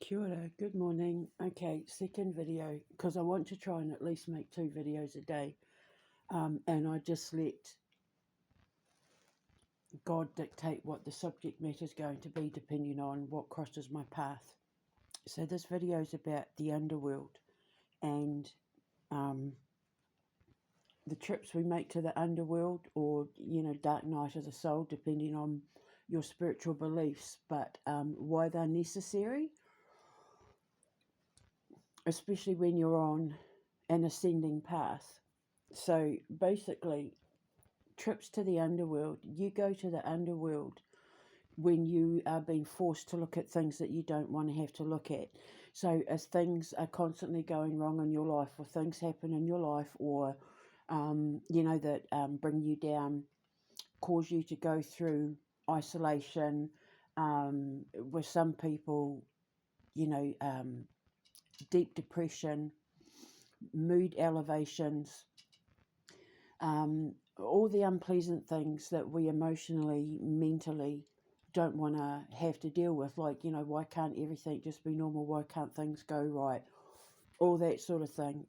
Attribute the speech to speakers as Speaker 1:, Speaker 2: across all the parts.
Speaker 1: Kia ora, good morning. Okay, second video, because I want to try and at least make 2 videos a day. And I just let God dictate what the subject matter is going to be depending on what crosses my path. So this video is about the underworld and the trips we make to the underworld, or, dark night of the soul, depending on your spiritual beliefs, but why they're necessary, especially when you're on an ascending path. So basically, trips to the underworld, you go to the underworld when you are being forced to look at things that you don't want to have to look at. So as things are constantly going wrong in your life, or things happen in your life, or that bring you down, cause you to go through isolation, with some people, deep depression, mood elevations, all the unpleasant things that we emotionally, mentally don't want to have to deal with. Like, why can't everything just be normal? Why can't things go right? All that sort of thing.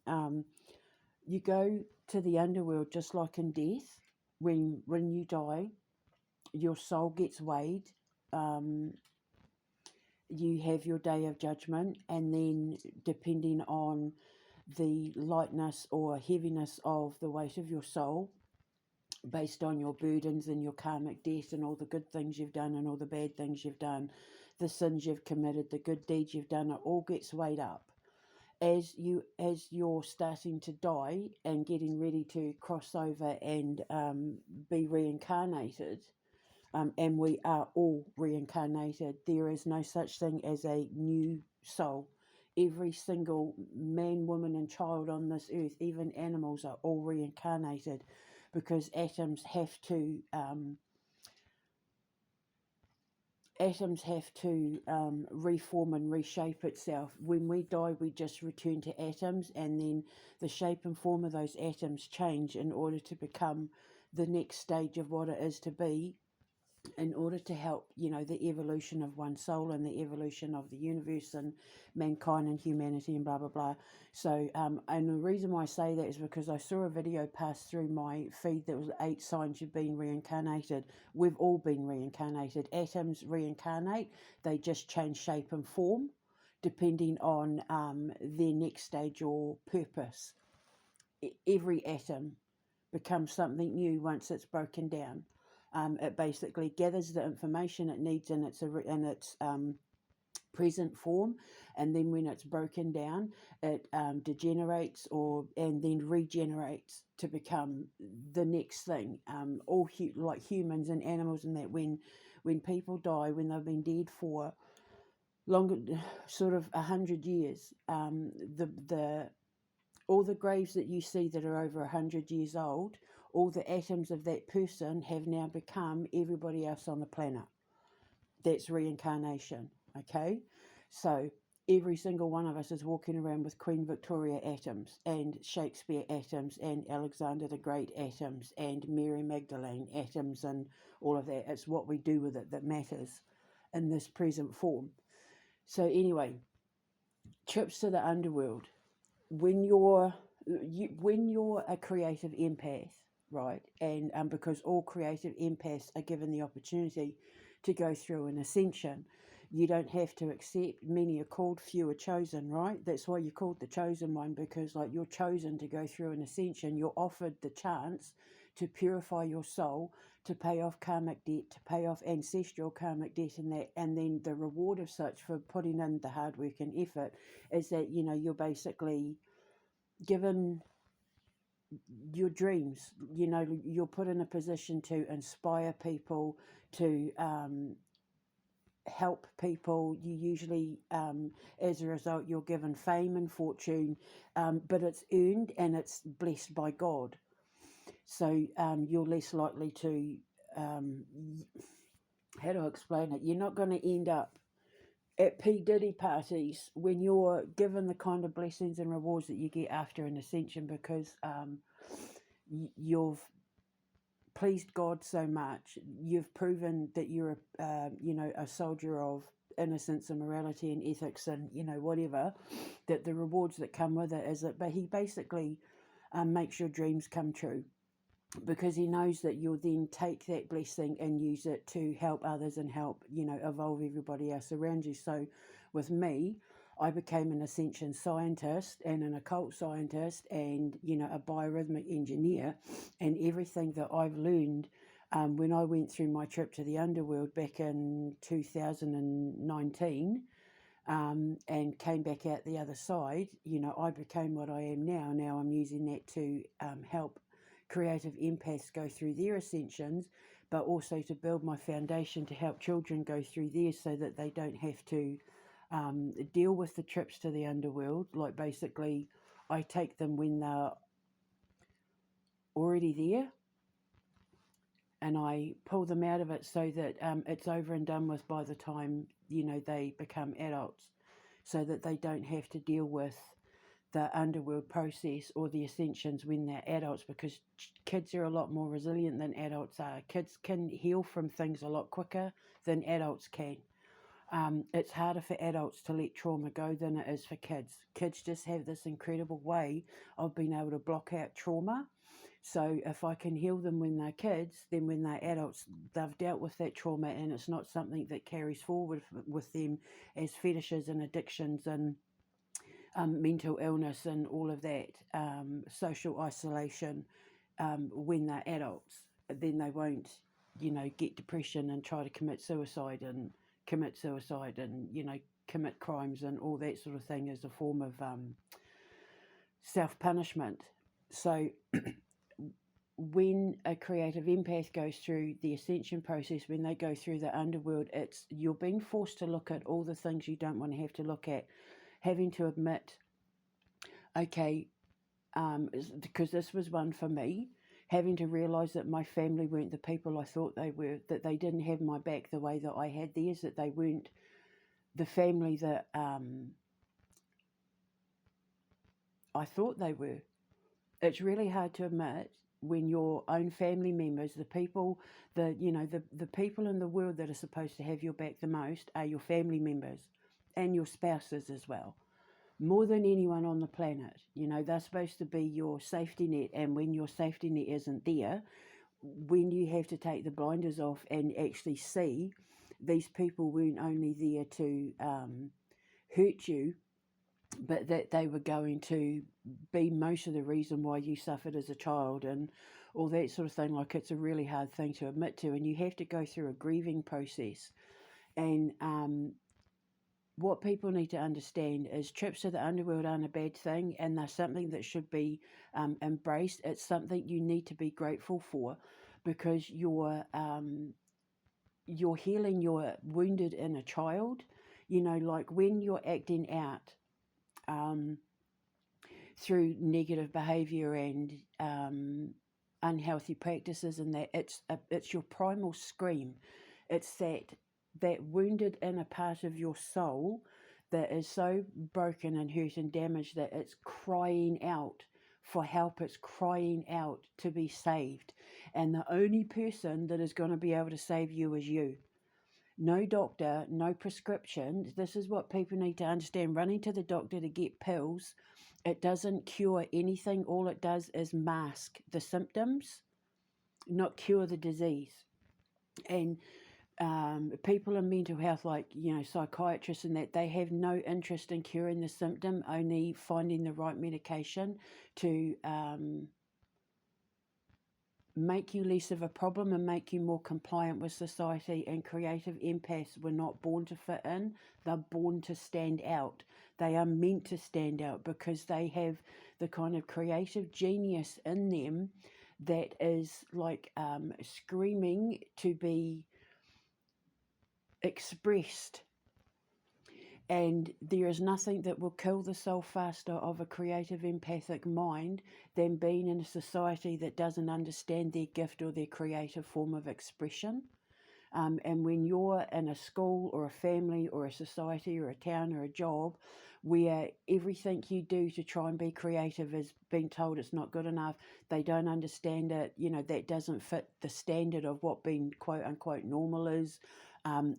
Speaker 1: You go to the underworld just like in death. When you die, your soul gets weighed. You have your day of judgment, and then depending on the lightness or heaviness of the weight of your soul, based on your burdens and your karmic debt and all the good things you've done and all the bad things you've done, the sins you've committed, the good deeds you've done, it all gets weighed up. As you're starting to die and getting ready to cross over and be reincarnated, and we are all reincarnated. There is no such thing as a new soul. Every single man, woman, and child on this earth, even animals, are all reincarnated, because atoms have to reform and reshape itself. When we die, we just return to atoms, and then the shape and form of those atoms change in order to become the next stage of what it is to be, in order to help, the evolution of one soul and the evolution of the universe and mankind and humanity and blah, blah, blah. So, and the reason why I say that is because I saw a video pass through my feed that was 8 signs you've been reincarnated. We've all been reincarnated. Atoms reincarnate. They just change shape and form depending on their next stage or purpose. Every atom becomes something new once it's broken down. It basically gathers the information it needs in its present form, and then when it's broken down, it degenerates and then regenerates to become the next thing. Like humans and animals, and that when people die, when they've been dead for longer, sort of 100 years, all the graves that you see that are over 100 years old, all the atoms of that person have now become everybody else on the planet. That's reincarnation, okay? So every single one of us is walking around with Queen Victoria atoms, and Shakespeare atoms, and Alexander the Great atoms, and Mary Magdalene atoms, and all of that. It's what we do with it that matters in this present form. So anyway, trips to the underworld. When you're a creative empath, right, and because all creative empaths are given the opportunity to go through an ascension, you don't have to accept. Many are called, few are chosen, right? That's why you're called the chosen one, because you're chosen to go through an ascension. You're offered the chance to purify your soul, to pay off karmic debt, to pay off ancestral karmic debt, and that, and then the reward of such for putting in the hard work and effort is that you're basically given your dreams. You're put in a position to inspire people, to help people. You usually, as a result, you're given fame and fortune, but it's earned and it's blessed by God. So you're less likely to, how do I explain it? You're not going to end up at P. Diddy parties when you're given the kind of blessings and rewards that you get after an ascension, because you've pleased God so much. You've proven that you're a soldier of innocence and morality and ethics and, you know, whatever, that the rewards that come with it is that, but he basically makes your dreams come true, because he knows that you'll then take that blessing and use it to help others and help, you know, evolve everybody else around you. So with me, I became an ascension scientist and an occult scientist and, you know, a biorhythmic engineer, and everything that I've learned when I went through my trip to the Underworld back in 2019, and came back out the other side, you know, I became what I am now. Now I'm using that to help creative empaths go through their ascensions, but also to build my foundation to help children go through theirs so that they don't have to deal with the trips to the Underworld. Like, basically, I take them when they're already there, and I pull them out of it so that it's over and done with by the time, you know, they become adults, so that they don't have to deal with the Underworld process or the ascensions when they're adults, because kids are a lot more resilient than adults are. Kids can heal from things a lot quicker than adults can. It's harder for adults to let trauma go than it is for kids. Kids just have this incredible way of being able to block out trauma. So if I can heal them when they're kids, then when they're adults, they've dealt with that trauma, and it's not something that carries forward with them as fetishes and addictions and mental illness and all of that, social isolation, when they're adults. Then they won't, you know, get depression and try to commit suicide and you know, commit crimes and all that sort of thing as a form of self-punishment. So when a creative empath goes through the ascension process, when they go through the Underworld, it's, you're being forced to look at all the things you don't want to have to look at, having to admit, okay, because this was one for me, having to realise that my family weren't the people I thought they were, that they didn't have my back the way that I had theirs, that they weren't the family that I thought they were. It's really hard to admit when your own family members, the people, the people in the world that are supposed to have your back the most are your family members and your spouses as well. More than anyone on the planet. You know, they're supposed to be your safety net, and when your safety net isn't there, when you have to take the blinders off and actually see these people weren't only there to hurt you, but that they were going to be most of the reason why you suffered as a child and all that sort of thing. Like, it's a really hard thing to admit to, and you have to go through a grieving process. And what people need to understand is trips to the Underworld aren't a bad thing, and they're something that should be embraced. It's something you need to be grateful for, because you're healing your wounded inner child. You know, like when you're acting out through negative behaviour and unhealthy practices, and that it's your primal scream. It's that wounded inner part of your soul that is so broken and hurt and damaged that it's crying out for help. It's crying out to be saved, and the only person that is going to be able to save you is you. No doctor, no prescription. This is what people need to understand. Running to the doctor to get pills, it doesn't cure anything. All it does is mask the symptoms, not cure the disease. And people in mental health, like, you know, psychiatrists and that, they have no interest in curing the symptom, only finding the right medication to make you less of a problem and make you more compliant with society. And creative empaths were not born to fit in, they're born to stand out. They are meant to stand out because they have the kind of creative genius in them that is like screaming to be expressed. And there is nothing that will kill the soul faster of a creative empathic mind than being in a society that doesn't understand their gift or their creative form of expression. And when you're in a school or a family or a society or a town or a job where everything you do to try and be creative is being told it's not good enough, they don't understand it, you know, that doesn't fit the standard of what being quote unquote normal is,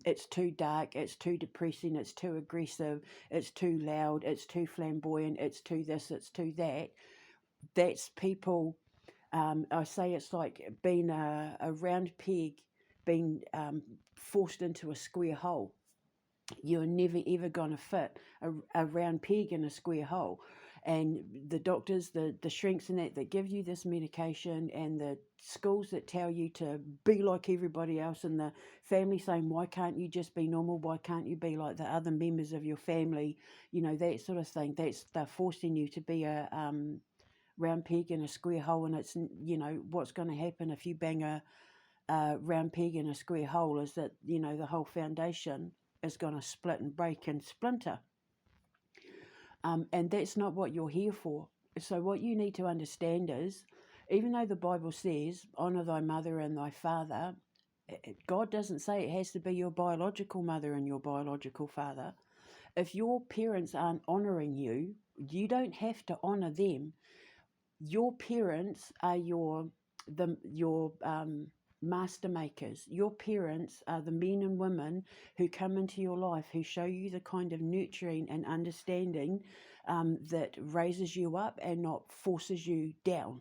Speaker 1: It's too dark, it's too depressing, it's too aggressive, it's too loud, it's too flamboyant, it's too this, it's too that. That's people. I say it's like being a round peg being forced into a square hole. You're never ever going to fit a round peg in a square hole. And the doctors, the shrinks and that give you this medication, and the schools that tell you to be like everybody else, and the family saying, why can't you just be normal? Why can't you be like the other members of your family? You know, that sort of thing. They're forcing you to be a round peg in a square hole. And it's, you know, what's going to happen if you bang a round peg in a square hole is that, you know, the whole foundation is going to split and break and splinter. And that's not what you're here for. So what you need to understand is, even though the Bible says, honour thy mother and thy father, God doesn't say it has to be your biological mother and your biological father. If your parents aren't honouring you, you don't have to honour them. Your parents are your master makers. Your parents are the men and women who come into your life, who show you the kind of nurturing and understanding that raises you up and not forces you down.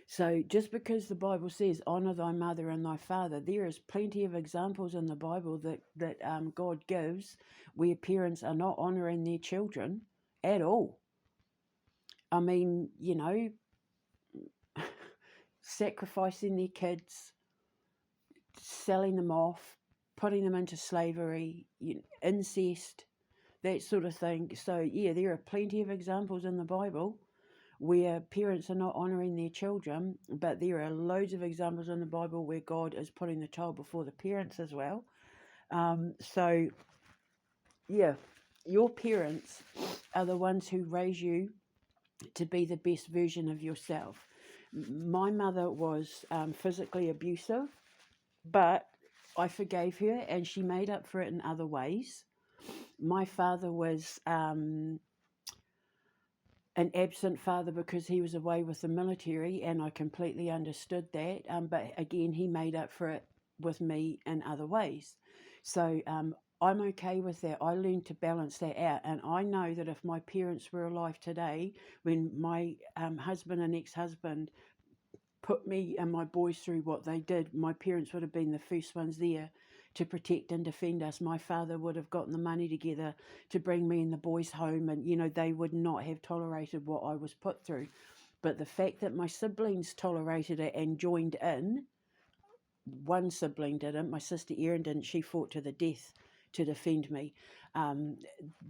Speaker 1: So just because the Bible says honour thy mother and thy father, there is plenty of examples in the Bible that God gives where parents are not honouring their children at all. I mean, you know, sacrificing their kids, selling them off, putting them into slavery, incest, that sort of thing. So, yeah, there are plenty of examples in the Bible where parents are not honouring their children, but there are loads of examples in the Bible where God is putting the child before the parents as well. So, yeah, your parents are the ones who raise you to be the best version of yourself. My mother was physically abusive, but I forgave her and she made up for it in other ways. My father was an absent father because he was away with the military, and I completely understood that. But again, he made up for it with me in other ways. So I'm okay with that. I learned to balance that out. And I know that if my parents were alive today, when my husband and ex-husband put me and my boys through what they did, my parents would have been the first ones there to protect and defend us. My father would have gotten the money together to bring me and the boys home, and, you know, they would not have tolerated what I was put through. But the fact that my siblings tolerated it and joined in, one sibling didn't, my sister Erin didn't, she fought to the death to defend me.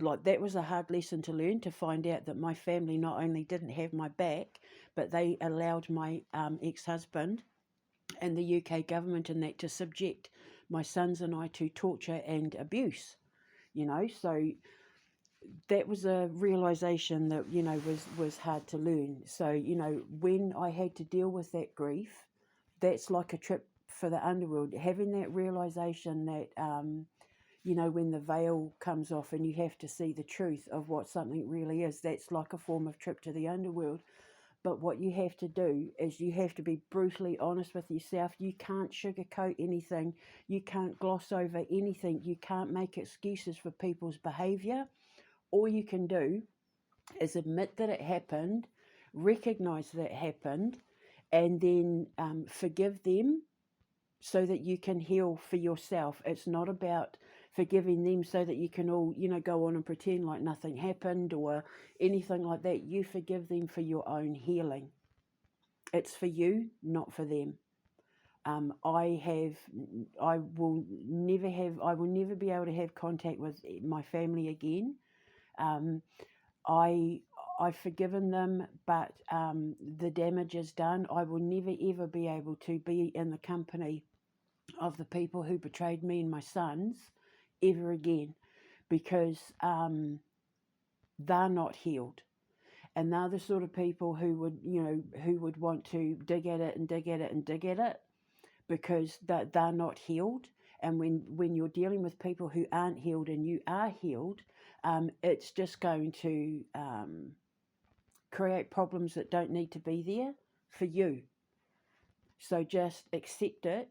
Speaker 1: Like, that was a hard lesson to learn, to find out that my family not only didn't have my back, but they allowed my ex-husband and the UK government and that to subject my sons and I to torture and abuse, you know. So that was a realization that, you know, was hard to learn. So, you know, when I had to deal with that grief, that's like a trip for the underworld. Having that realization that, you know, when the veil comes off and you have to see the truth of what something really is, that's like a form of trip to the underworld. But what you have to do is you have to be brutally honest with yourself. You can't sugarcoat anything. You can't gloss over anything. You can't make excuses for people's behavior. All you can do is admit that it happened, recognize that it happened, and then forgive them so that you can heal for yourself. It's not about forgiving them so that you can all, you know, go on and pretend like nothing happened or anything like that. You forgive them for your own healing. It's for you, not for them. I will never be able to have contact with my family again. I've forgiven them, but the damage is done. I will never ever be able to be in the company of the people who betrayed me and my sons ever again, because they're not healed, and they're the sort of people who would want to dig at it and dig at it and dig at it, because they're not healed. And when you're dealing with people who aren't healed and you are healed, it's just going to create problems that don't need to be there for you. So just accept it,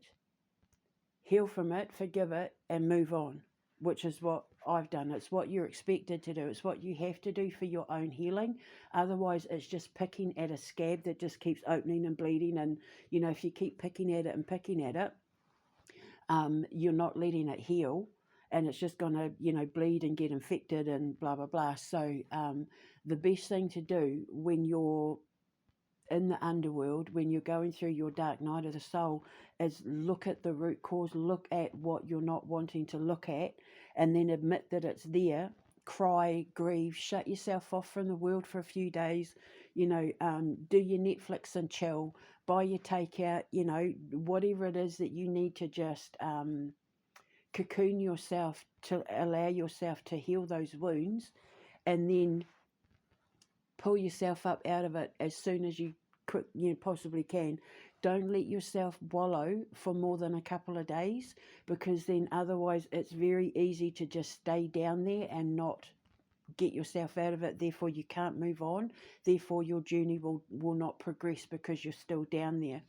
Speaker 1: heal from it, forgive it, and move on, which is what I've done. It's what you're expected to do. It's what you have to do for your own healing. Otherwise, it's just picking at a scab that just keeps opening and bleeding. And, if you keep picking at it and picking at it, you're not letting it heal. And it's just going to, bleed and get infected and blah, blah, blah. So the best thing to do when you're in the underworld, when you're going through your dark night of the soul, is look at the root cause, look at what you're not wanting to look at, and then admit that it's there. Cry, grieve, shut yourself off from the world for a few days, do your Netflix and chill, buy your takeout, whatever it is that you need to just cocoon yourself to allow yourself to heal those wounds, and then pull yourself up out of it as soon as you possibly can. Don't let yourself wallow for more than a couple of days, because then otherwise it's very easy to just stay down there and not get yourself out of it. Therefore you can't move on. Therefore your journey will not progress, because you're still down there.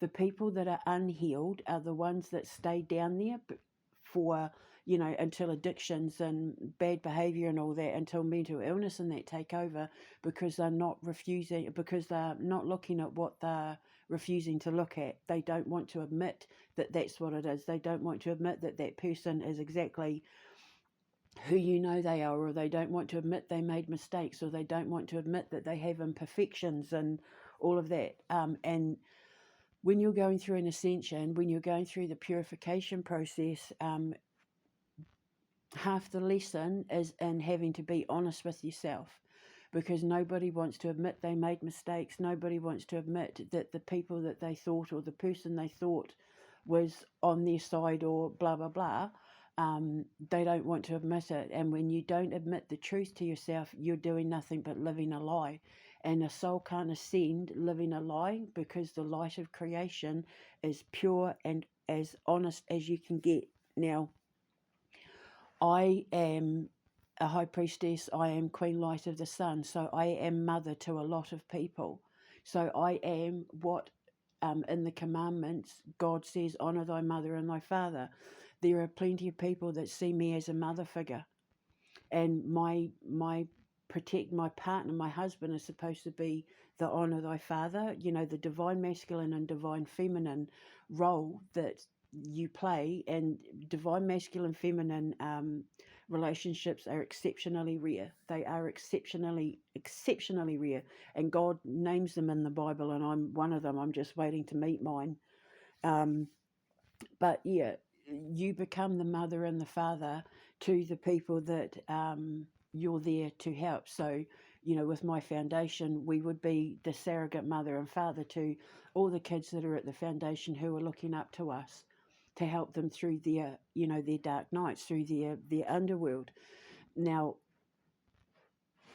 Speaker 1: The people that are unhealed are the ones that stay down there for, until addictions and bad behavior and all that, until mental illness and that take over, because they're not looking at what they're refusing to look at. They don't want to admit that that's what it is. They don't want to admit that that person is exactly who they are, or they don't want to admit they made mistakes, or they don't want to admit that they have imperfections and all of that. And when you're going through an ascension, when you're going through the purification process, half the lesson is in having to be honest with yourself, because nobody wants to admit they made mistakes. Nobody wants to admit that the people that they thought, or the person they thought was on their side, or blah, blah, blah. They don't want to admit it. And when you don't admit the truth to yourself, you're doing nothing but living a lie. And a soul can't ascend living a lie, because the light of creation is pure and as honest as you can get. Now, I am a high priestess. I am Queen Light of the Sun. So I am mother to a lot of people. So I am what in the commandments God says, honour thy mother and thy father. There are plenty of people that see me as a mother figure. And my partner, my husband, is supposed to be the honour thy father, the divine masculine and divine feminine role that you play. And divine masculine feminine relationships are exceptionally rare. They are exceptionally rare, and God names them in the Bible, and I'm one of them. I'm just waiting to meet mine. But yeah, you become the mother and the father to the people that you're there to help. So, with my foundation, we would be the surrogate mother and father to all the kids that are at the foundation who are looking up to us to help them through their, their dark nights, through their underworld. Now,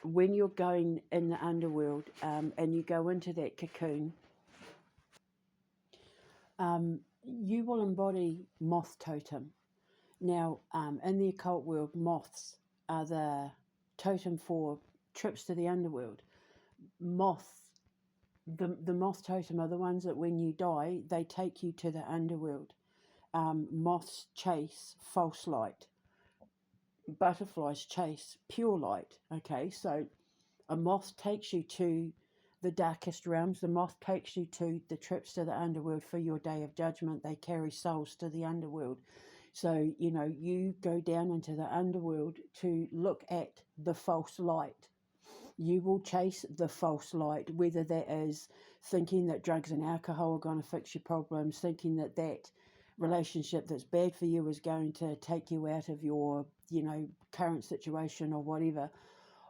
Speaker 1: when you're going in the underworld and you go into that cocoon, you will embody moth totem. Now, in the occult world, moths are the totem for trips to the underworld. The moth totem are the ones that when you die, they take you to the underworld. Moths chase false light. Butterflies chase pure light. Okay, so a moth takes you to the darkest realms. The moth takes you to the trips to the underworld for your day of judgment. They carry souls to the underworld. So, you go down into the underworld to look at the false light. You will chase the false light, whether that is thinking that drugs and alcohol are going to fix your problems, thinking that that relationship that's bad for you is going to take you out of your, current situation or whatever.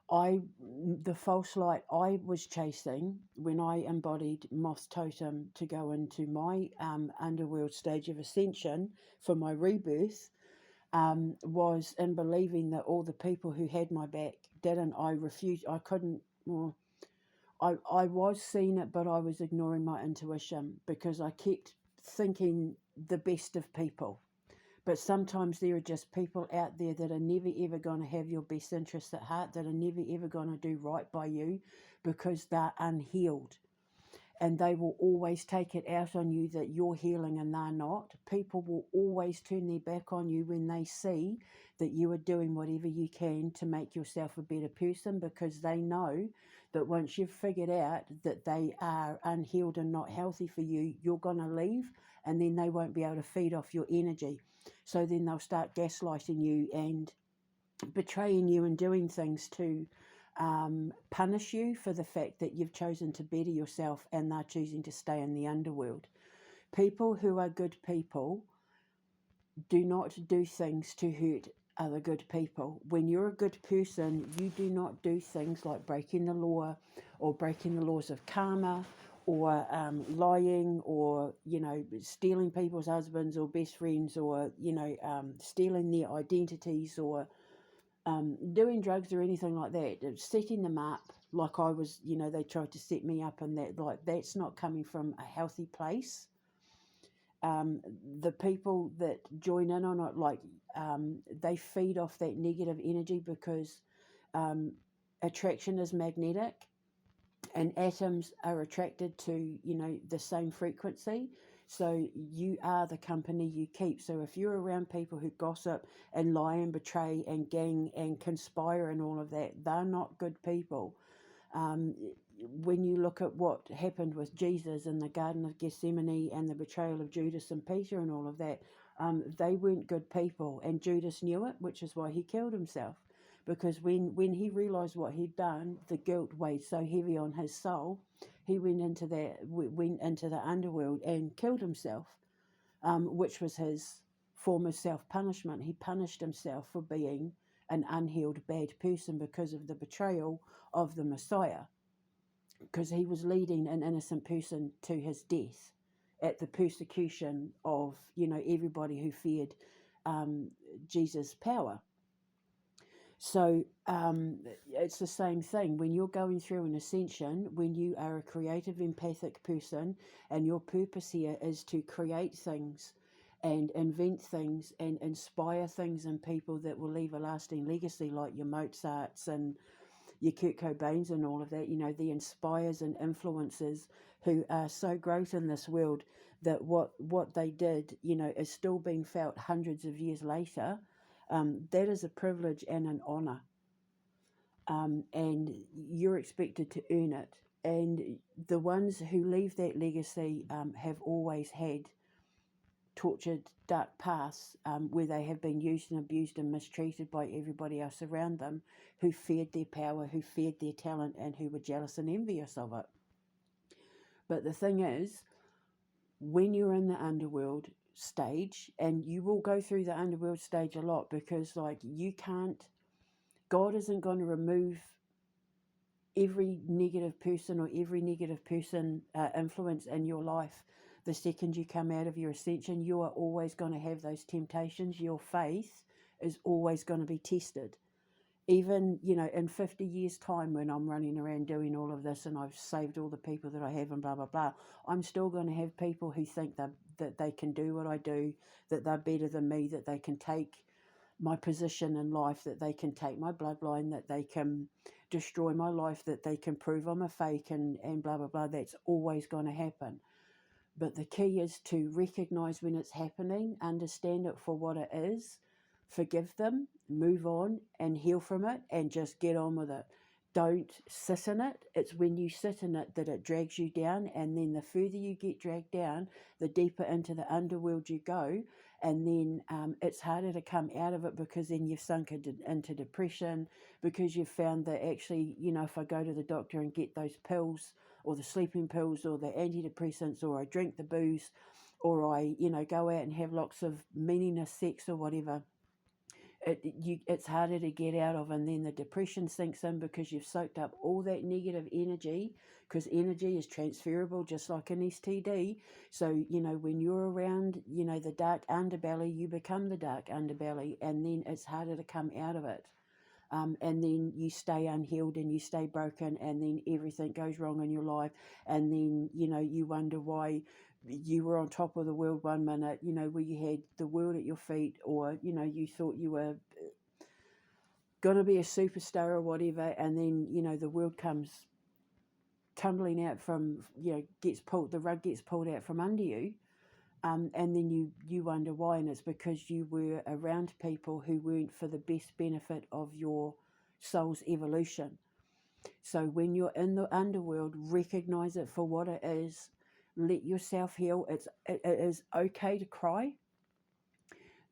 Speaker 1: The false light I was chasing when I embodied moth totem to go into my underworld stage of ascension for my rebirth, was in believing that all the people who had my back didn't. I refused. I couldn't. Well, I was seeing it, but I was ignoring my intuition, because I kept thinking the best of people. But sometimes there are just people out there that are never ever going to have your best interests at heart, that are never ever going to do right by you, because they're unhealed. and they will always take it out on you that you're healing and they're not. People will always turn their back on you when they see that you are doing whatever you can to make yourself a better person, because they know that once you've figured out that they are unhealed and not healthy for you, you're going to leave, and then they won't be able to feed off your energy. So then they'll start gaslighting you and betraying you and doing things to punish you for the fact that you've chosen to better yourself, and they're choosing to stay in the underworld. People who are good people do not do things to hurt other good people. When you're a good person, you do not do things like breaking the law or breaking the laws of karma, or lying, or stealing people's husbands or best friends, or stealing their identities, or doing drugs or anything like that. Setting them up like I was, they tried to set me up, and that's not coming from a healthy place. The people that join in on it, they feed off that negative energy, because attraction is magnetic, and atoms are attracted to the same frequency. So you are the company you keep. So if you're around people who gossip and lie and betray and gang and conspire and all of that, they're not good people. When you look at what happened with Jesus in the Garden of Gethsemane and the betrayal of Judas and Peter and all of that, they weren't good people, and Judas knew it, which is why he killed himself. Because when he realised what he'd done, the guilt weighed so heavy on his soul, he went into the underworld and killed himself, which was his form of self-punishment. He punished himself for being an unhealed bad person because of the betrayal of the Messiah, because he was leading an innocent person to his death at the persecution of everybody who feared Jesus' power. So it's the same thing when you're going through an ascension. When you are a creative, empathic person, and your purpose here is to create things and invent things and inspire things in people that will leave a lasting legacy, like your Mozarts and your Kurt Cobains and all of that, the inspires and influences who are so great in this world that what they did, is still being felt hundreds of years later. That is a privilege and an honour, and you're expected to earn it. And the ones who leave that legacy have always had tortured, dark pasts, where they have been used and abused and mistreated by everybody else around them, who feared their power, who feared their talent, and who were jealous and envious of it. But the thing is, when you're in the underworld stage, and you will go through the underworld stage a lot, because God isn't going to remove every negative person or every negative person influence in your life the second you come out of your ascension. You are always going to have those temptations. Your faith is always going to be tested. Even, in 50 years' time, when I'm running around doing all of this and I've saved all the people that I have and blah, blah, blah, I'm still going to have people who think that they can do what I do, that they're better than me, that they can take my position in life, that they can take my bloodline, that they can destroy my life, that they can prove I'm a fake, and blah, blah, blah. That's always going to happen. But the key is to recognize when it's happening, understand it for what it is, forgive them, move on and heal from it, and just get on with it. Don't sit in it. It's when you sit in it that it drags you down, and then the further you get dragged down, the deeper into the underworld you go, and then it's harder to come out of it, because then you've sunk into depression, because you've found that actually, if I go to the doctor and get those pills, or the sleeping pills, or the antidepressants, or I drink the booze, or I, go out and have lots of meaningless sex or whatever, it's harder to get out of, and then the depression sinks in, because you've soaked up all that negative energy, because energy is transferable just like an STD. So, when you're around, the dark underbelly, you become the dark underbelly, and then it's harder to come out of it. And then you stay unhealed and you stay broken, and then everything goes wrong in your life, and then you wonder why you were on top of the world one minute, where you had the world at your feet, or you thought you were going to be a superstar or whatever, and then the world comes tumbling out from, the rug gets pulled out from under you. And then you wonder why, and it's because you were around people who weren't for the best benefit of your soul's evolution. So when you're in the underworld, recognize it for what it is. Let yourself heal. It is okay to cry.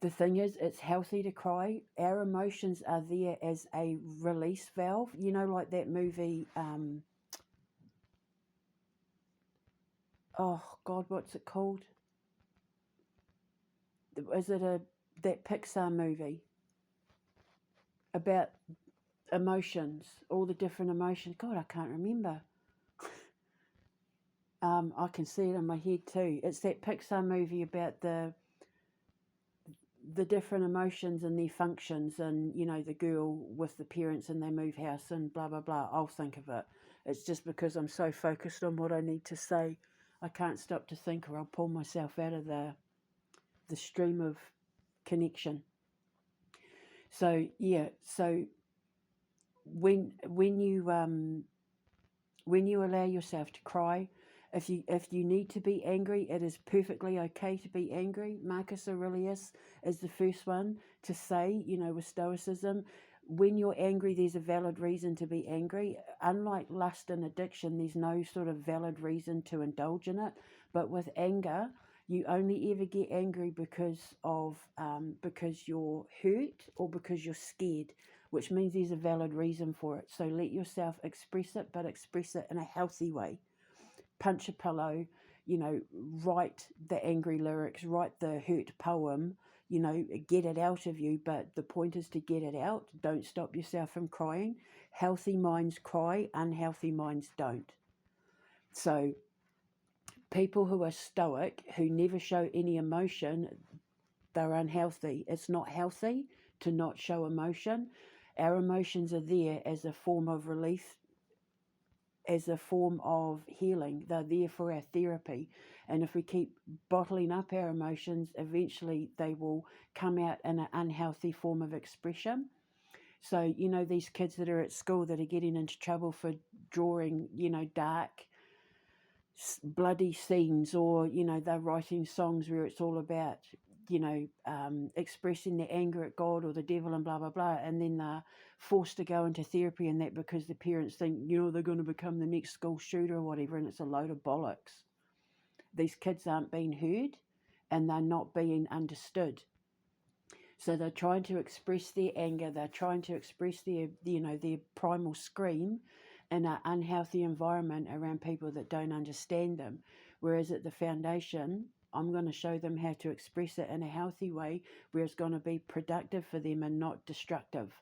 Speaker 1: The thing is, it's healthy to cry. Our emotions are there as a release valve. Like that movie, oh God, what's it called? Is it that Pixar movie about emotions, all the different emotions? God, I can't remember. I can see it in my head too. It's that Pixar movie about the different emotions and their functions, and the girl with the parents and they move house and blah blah blah. I'll think of it. It's just because I'm so focused on what I need to say, I can't stop to think, or I'll pull myself out of the stream of connection. So yeah, so when you allow yourself to cry, if you need to be angry, it is perfectly okay to be angry. Marcus Aurelius is the first one to say, with Stoicism, when you're angry, there's a valid reason to be angry. Unlike lust and addiction, there's no sort of valid reason to indulge in it. But with anger, you only ever get angry because you're hurt or because you're scared, which means there's a valid reason for it. So let yourself express it, but express it in a healthy way. Punch a pillow, write the angry lyrics, write the hurt poem, get it out of you. But the point is to get it out. Don't stop yourself from crying. Healthy minds cry, unhealthy minds don't. So people who are stoic, who never show any emotion, they're unhealthy. It's not healthy to not show emotion. Our emotions are there as a form of relief, as a form of healing. They're there for our therapy. And if we keep bottling up our emotions, eventually they will come out in an unhealthy form of expression. So, these kids that are at school that are getting into trouble for drawing, dark, bloody scenes, or, they're writing songs where it's all about, expressing their anger at God or the devil and blah, blah, blah. And then they're forced to go into therapy and that because the parents think, they're going to become the next school shooter or whatever. And it's a load of bollocks. These kids aren't being heard and they're not being understood. So they're trying to express their anger. They're trying to express their primal scream in an unhealthy environment around people that don't understand them. Whereas at the foundation, I'm going to show them how to express it in a healthy way where it's going to be productive for them and not destructive.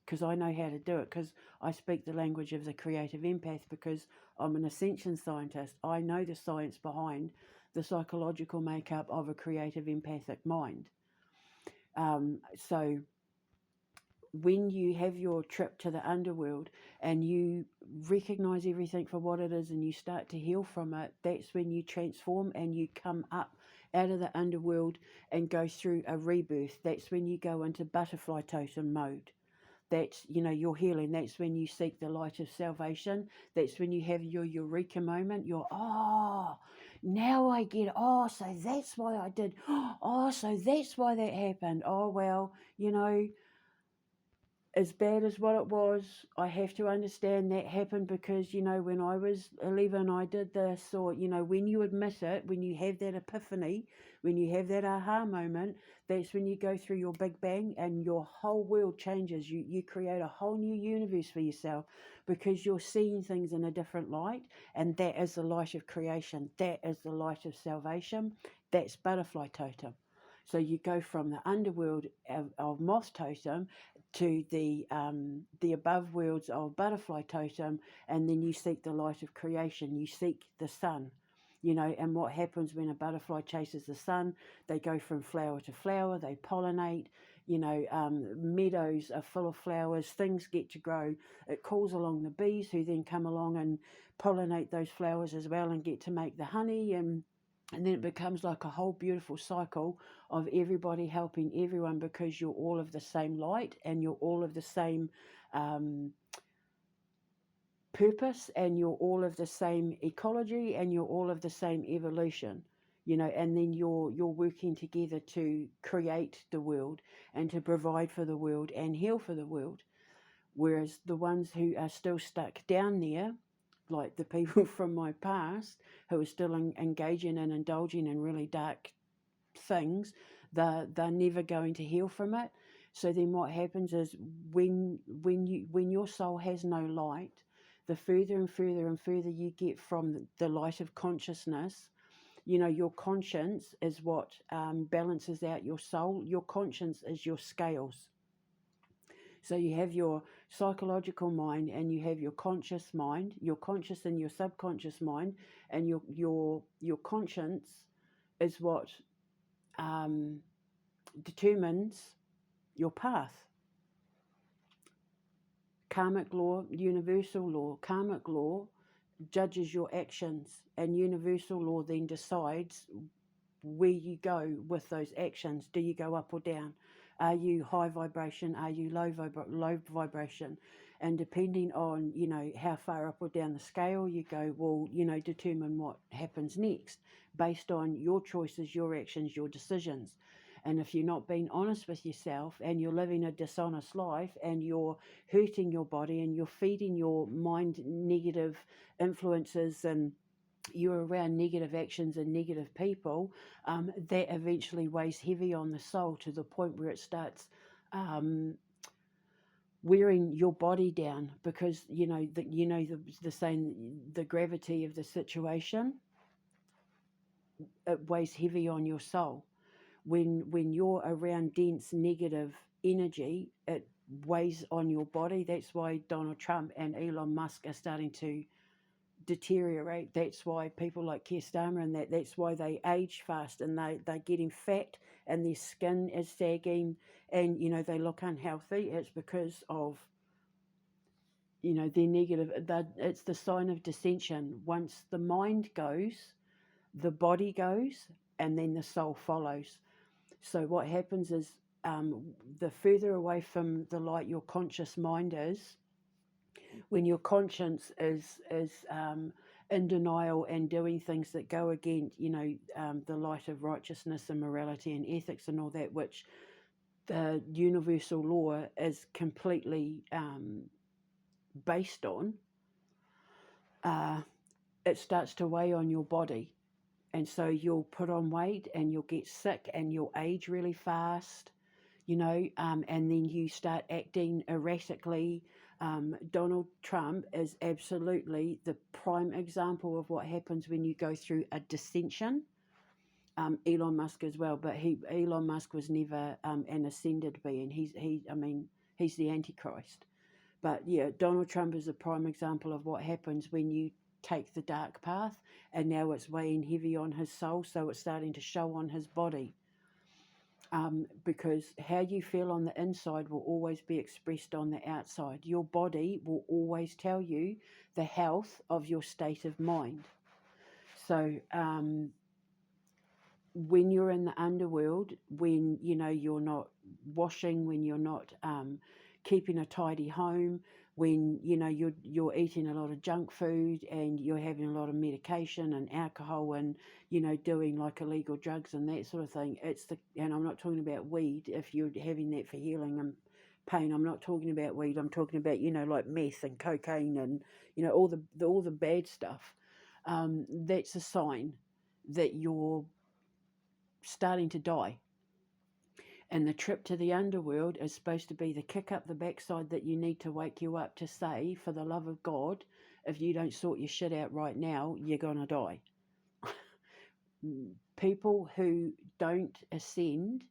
Speaker 1: Because I know how to do it, because I speak the language of the creative empath, because I'm an ascension scientist. I know the science behind the psychological makeup of a creative empathic mind. So when you have your trip to the underworld and you recognize everything for what it is and you start to heal from it, that's when you transform and you come up out of the underworld and go through a rebirth. That's when you go into butterfly totem mode. That's, your healing. That's when you seek the light of salvation. That's when you have your eureka moment. Now I get, so that's why I did. So that's why that happened. Well, as bad as what it was, I have to understand that happened because, when I was 11, I did this. Or, when you admit it, when you have that epiphany, when you have that aha moment, that's when you go through your big bang and your whole world changes. You create a whole new universe for yourself because you're seeing things in a different light. And that is the light of creation. That is the light of salvation. That's butterfly totem. So you go from the underworld of moth totem to the above worlds of butterfly totem, and then you seek the light of creation. You seek the sun, and what happens when a butterfly chases the sun? They go from flower to flower, they pollinate, meadows are full of flowers, things get to grow. It calls along the bees, who then come along and pollinate those flowers as well and get to make the honey, and then it becomes like a whole beautiful cycle of everybody helping everyone, because you're all of the same light and you're all of the same purpose, and you're all of the same ecology, and you're all of the same evolution, and then you're working together to create the world and to provide for the world and heal for the world. Whereas the ones who are still stuck down there, like the people from my past who are still engaging and indulging in really dark things, they're never going to heal from it. So then what happens is when your soul has no light, the further and further and further you get from the light of consciousness, your conscience is what balances out your soul. Your conscience is your scales. So you have your psychological mind, and you have your conscious mind, your conscious and your subconscious mind, and your conscience is what determines your path. Karmic law, universal law. Karmic law judges your actions, and universal law then decides where you go with those actions. Do you go up or down? Are you high vibration? Are you low vibration? And depending on, how far up or down the scale you go, will, determine what happens next based on your choices, your actions, your decisions. And if you're not being honest with yourself, and you're living a dishonest life, and you're hurting your body, and you're feeding your mind negative influences, and you're around negative actions and negative people, that eventually weighs heavy on the soul to the point where it starts wearing your body down, because the saying, the gravity of the situation, it weighs heavy on your soul. When you're around dense negative energy, it weighs on your body. That's why Donald Trump and Elon Musk are starting to deteriorate. That's why people like Keir Starmer and that's why they age fast, and they're getting fat, and their skin is sagging, and they look unhealthy. It's because of their negative. It's the sign of dissension. Once the mind goes, the body goes, and then the soul follows. So what happens is, the further away from the light your conscious mind is, when your conscience is in denial and doing things that go against, the light of righteousness and morality and ethics and all that, which the universal law is completely based on, it starts to weigh on your body. And so you'll put on weight, and you'll get sick, and you'll age really fast, and then you start acting erratically. Donald Trump is absolutely the prime example of what happens when you go through a dissension. Elon Musk as well, but Elon Musk was never an ascended being. He's the Antichrist. But yeah, Donald Trump is a prime example of what happens when you take the dark path, and now it's weighing heavy on his soul, so it's starting to show on his body. Because how you feel on the inside will always be expressed on the outside. Your body will always tell you the health of your state of mind. So when you're in the underworld, when you're not washing, when you're not keeping a tidy home, when you're eating a lot of junk food, and you're having a lot of medication and alcohol, and doing like illegal drugs and that sort of thing, and I'm not talking about weed. If you're having that for healing and pain, I'm not talking about weed. I'm talking about like meth and cocaine and all the bad stuff. That's a sign that you're starting to die. And the trip to the underworld is supposed to be the kick up the backside that you need to wake you up to say, for the love of God, if you don't sort your shit out right now, you're going to die. People who don't ascend,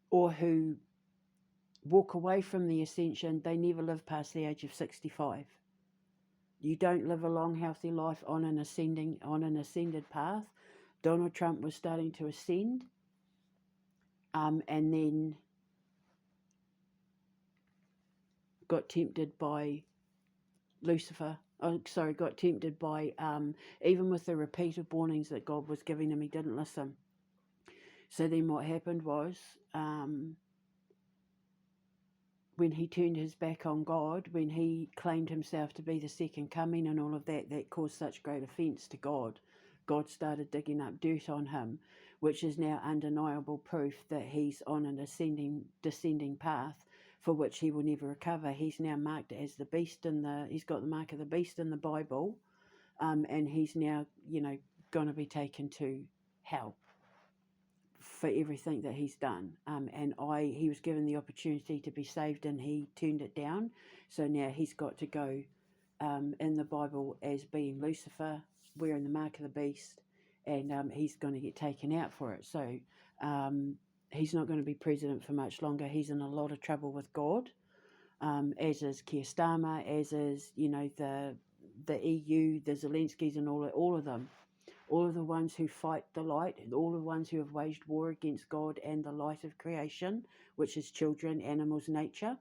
Speaker 1: or who walk away from the ascension, they never live past the age of 65. You don't live a long, healthy life on an ascended path. Donald Trump was starting to ascend, and then got tempted by Lucifer. Got tempted by, even with the repeated warnings that God was giving him, he didn't listen. So then what happened was, when he turned his back on God, when he claimed himself to be the second coming and all of that, that caused such great offence to God. God started digging up dirt on him, which is now undeniable proof that he's on an descending path for which he will never recover. He's now marked as the beast he's got the mark of the beast in the Bible, and he's now, going to be taken to hell for everything that he's done. He was given the opportunity to be saved and he turned it down. So now he's got to go in the Bible as being Lucifer, wearing the mark of the beast, and he's going to get taken out for it. So he's not going to be president for much longer. He's in a lot of trouble with God, as is Keir Starmer, as is, the EU, the Zelenskys and all of them. All of the ones who fight the light, all the ones who have waged war against God and the light of creation, which is children, animals, nature,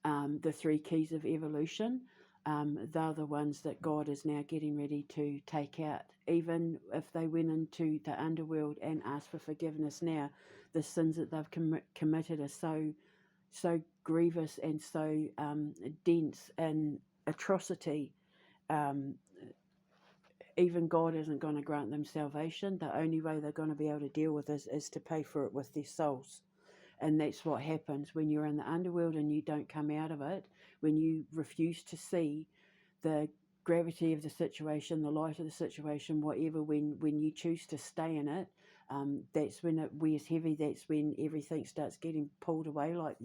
Speaker 1: the three keys of evolution, they're the ones that God is now getting ready to take out. Even if they went into the underworld and asked for forgiveness now, the sins that they've committed are so grievous and so dense in atrocity. Even God isn't going to grant them salvation. The only way they're going to be able to deal with this is to pay for it with their souls. And that's what happens when you're in the underworld and you don't come out of it, when you refuse to see the gravity of the situation, the light of the situation, whatever, when you choose to stay in it, that's when it wears heavy. That's when everything starts getting pulled away, like,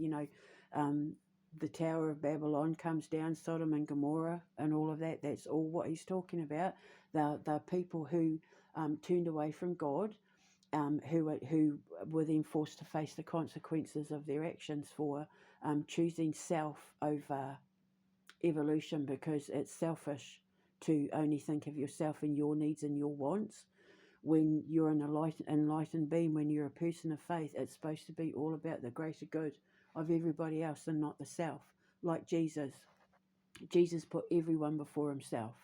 Speaker 1: the Tower of Babylon comes down, Sodom and Gomorrah and all of that. That's all what he's talking about. They're people who turned away from God, who were then forced to face the consequences of their actions for choosing self over evolution, because it's selfish to only think of yourself and your needs and your wants. When you're an enlightened being, when you're a person of faith, it's supposed to be all about the greater good of everybody else and not the self. Like Jesus. Jesus put everyone before himself.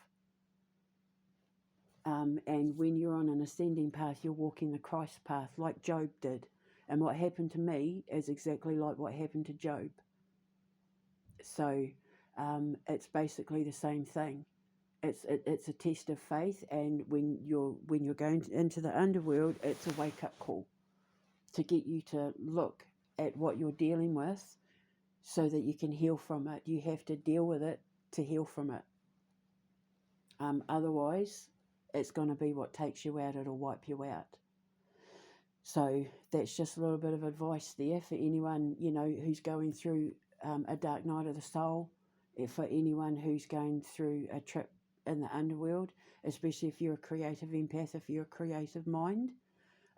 Speaker 1: And when you're on an ascending path, you're walking the Christ path like Job did. And what happened to me is exactly like what happened to Job. So it's basically the same thing. It's a test of faith, and when you're going into the underworld, it's a wake-up call to get you to look at what you're dealing with so that you can heal from it. You have to deal with it to heal from it. Otherwise, it's going to be what takes you out. It'll wipe you out. So that's just a little bit of advice there for anyone, who's going through a dark night of the soul, for anyone who's going through a trip in the underworld, especially if you're a creative empath, if you're a creative mind,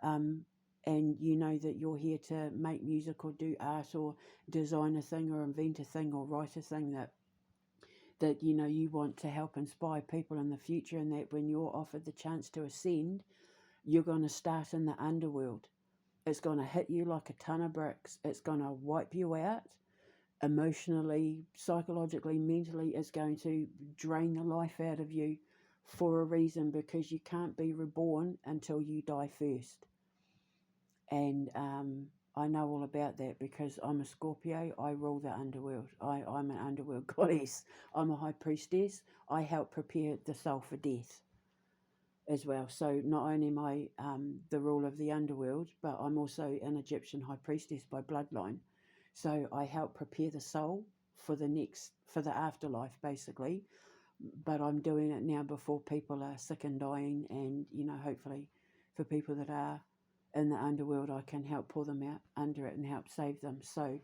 Speaker 1: and you know that you're here to make music or do art or design a thing or invent a thing or write a thing that you want to help inspire people in the future, and that when you're offered the chance to ascend, you're going to start in the underworld. It's going to hit you like a ton of bricks. It's going to wipe you out emotionally, psychologically, mentally. It's going to drain the life out of you for a reason, because you can't be reborn until you die first. And I know all about that because I'm a Scorpio. I rule the underworld. I'm an underworld goddess. I'm a high priestess. I help prepare the soul for death as well. So not only am I the rule of the underworld, but I'm also an Egyptian high priestess by bloodline. So I help prepare the soul for the afterlife, basically. But I'm doing it now before people are sick and dying, and hopefully for people that are in the underworld, I can help pull them out under it and help save them. So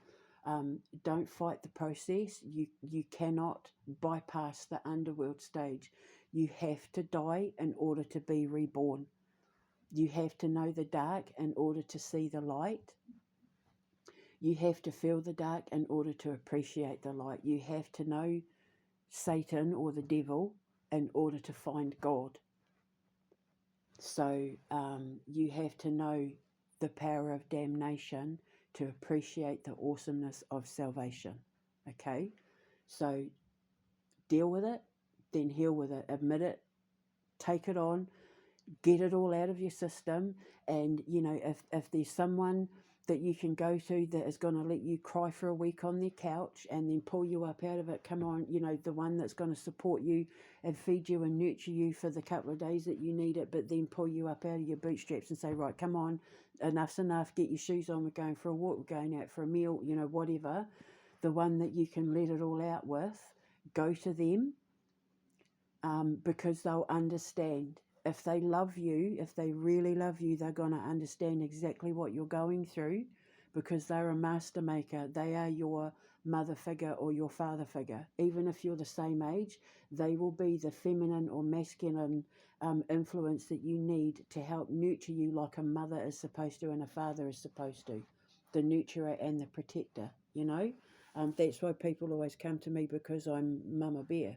Speaker 1: don't fight the process. You cannot bypass the underworld stage. You have to die in order to be reborn. You have to know the dark in order to see the light. You have to feel the dark in order to appreciate the light. You have to know Satan or the devil in order to find God. So you have to know the power of damnation to appreciate the awesomeness of salvation. Okay? So deal with it, then heal with it. Admit it, take it on, get it all out of your system. And, if there's someone that you can go to that is going to let you cry for a week on their couch and then pull you up out of it. Come on, you know, the one that's going to support you and feed you and nurture you for the couple of days that you need it, but then pull you up out of your bootstraps and say, right, come on, enough's enough, get your shoes on, we're going for a walk, we're going out for a meal, you know, whatever. The one that you can let it all out with, go to them, because they'll understand. If they love you, if they really love you, they're going to understand exactly what you're going through, because they're a master maker. They are your mother figure or your father figure. Even if you're the same age, they will be the feminine or masculine influence that you need to help nurture you like a mother is supposed to and a father is supposed to. The nurturer and the protector, you know. That's why people always come to me, because I'm Mama Bear.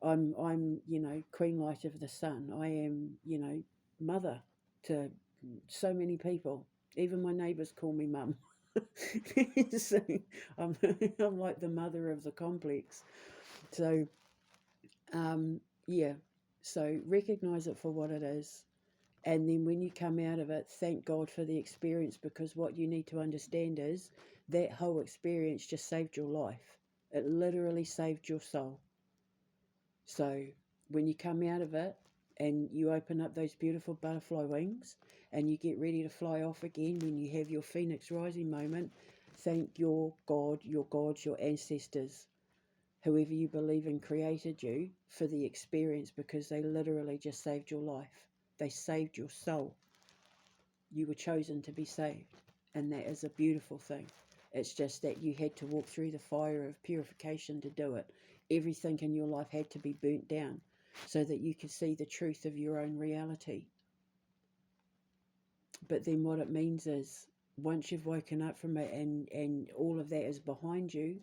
Speaker 1: I'm, you know, Queen Light of the Sun. I am, you know, mother to so many people. Even my neighbours call me mum. So I'm, I'm like the mother of the complex. So, yeah. So recognise it for what it is. And then when you come out of it, thank God for the experience, because what you need to understand is that whole experience just saved your life. It literally saved your soul. So when you come out of it and you open up those beautiful butterfly wings and you get ready to fly off again, when you have your phoenix rising moment, thank your God, your gods, your ancestors, whoever you believe in created you, for the experience, because they literally just saved your life. They saved your soul. You were chosen to be saved, and that is a beautiful thing. It's just that you had to walk through the fire of purification to do it. Everything in your life had to be burnt down so that you could see the truth of your own reality. But then what it means is, once you've woken up from it and all of that is behind you,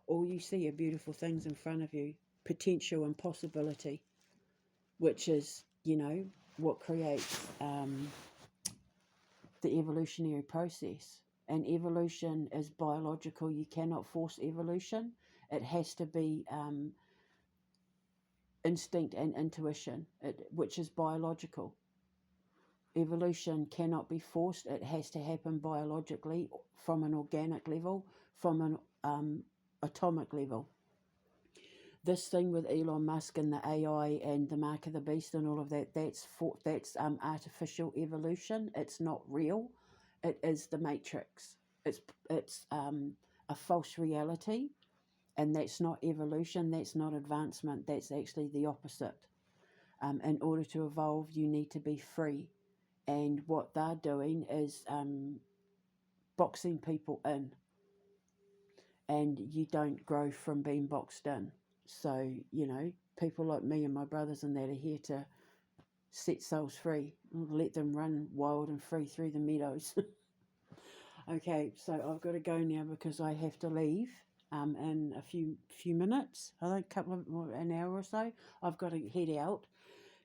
Speaker 1: all you see are beautiful things in front of you, potential and possibility, which is, you know, what creates the evolutionary process. And evolution is biological. You cannot force evolution. It has to be instinct and intuition, which is biological. Evolution cannot be forced. It has to happen biologically, from an organic level, from an atomic level. This thing with Elon Musk and the AI and the mark of the beast and all of that, that's artificial evolution. It's not real. It is the matrix. It's a false reality, and that's not evolution. That's not advancement. That's actually the opposite. In order to evolve, you need to be free, and what they're doing is boxing people in, and you don't grow from being boxed in. So, you know, people like me and my brothers and that are here to set souls free, let them run wild and free through the meadows. Okay, so I've got to go now because I have to leave in a few minutes. I think an hour or so. I've got to head out.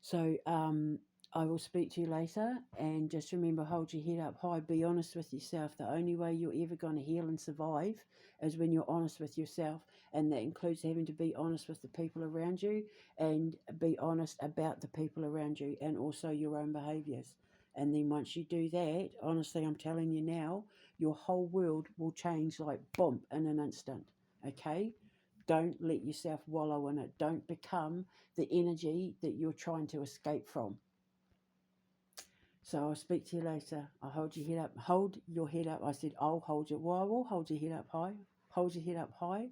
Speaker 1: So I will speak to you later, and just remember, hold your head up high, be honest with yourself. The only way you're ever going to heal and survive is when you're honest with yourself, and that includes having to be honest with the people around you and be honest about the people around you, and also your own behaviours. And then once you do that, honestly, I'm telling you now, your whole world will change like boom in an instant. Okay? Don't let yourself wallow in it. Don't become the energy that you're trying to escape from. So I'll speak to you later. I'll hold your head up. Hold your head up. I said I'll hold it. Well, I will hold your head up high. Hold your head up high.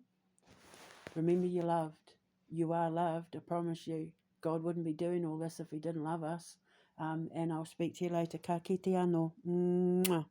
Speaker 1: Remember, you're loved. You are loved. I promise you. God wouldn't be doing all this if he didn't love us. And I'll speak to you later. Ka kite anō. Mwah.